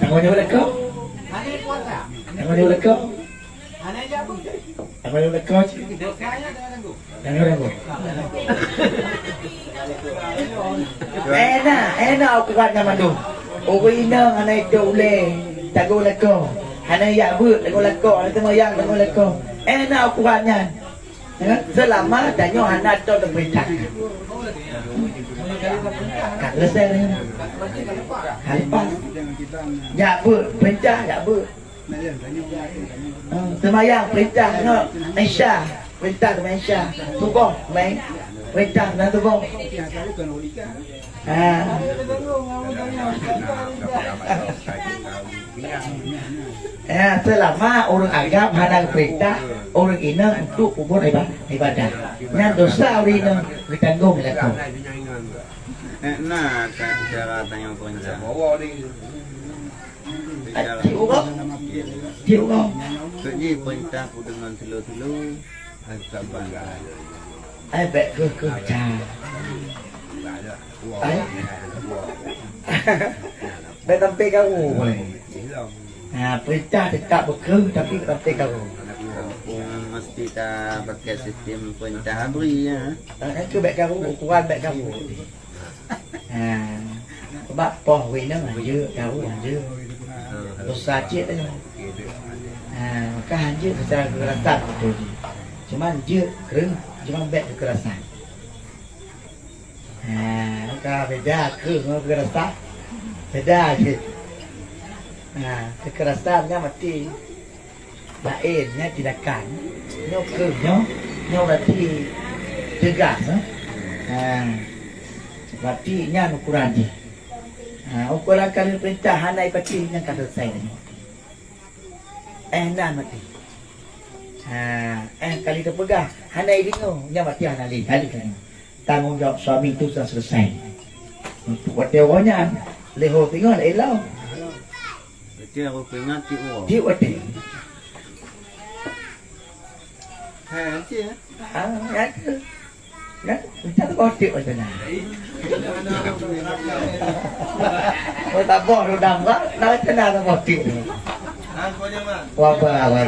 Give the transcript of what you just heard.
Namanya udah kau. Namanya udah kau. Namanya udah kau. Namanya udah kau. Enak aku kan nama tu. Orang ina anak itu boleh tak gol leko. Anak ya but leko leko, anak semua yang leko leko. Enak aku kannya. Selama tanya anak tu terperintah. Kat lesai ni. Halipas. Ya but, perintah ya but. Semayang perintah no. Aisyah, perintah tu Aisyah. Tunggu, main. Perintah na tunggu. Selama orang agam hadang perintah, orang ina untuk kubur ibadah. Yang dosa orang ina ditanggung oleh kau. Nah, cara tanya perintah. Cikgu kau? Cikgu kau? Jadi perintah aku dengan selo-selo agak bangga. Baik ke cah. Baik sampai kamu boleh. Perintah tetap bekerja tapi sampai kamu. Mesti tak pakai sistem perintah abri ya. Itu baik kamu, ukuran baik kamu. Sebab poh wina je kamu je. Dosa cik tu. Maka hanya secara kekerasan betul. Cuman je kering, cuma baik kekerasan. Maka beda kering kekerasan. Beda je. Kekerasannya mati. Lainnya tindakan. Nyo kerja, nyo berarti tegas. Berarti nya ukuran je. Ukuran kali perintah hanai pasti yang akan selesai ni. Nan mati. Kali terpegah hanai bingung, nya mati hanali kali kan. Tanggung jawab suami itu sudah selesai. Untuk watewanya leho tinggal elau. Dia aku pengat tiup. Dia wate. Cia. Ya, kita tu kotik macam mana? Oh tak boleh dah tak, nak kena tak kotik. Kau jangan. Wah, wah, wah.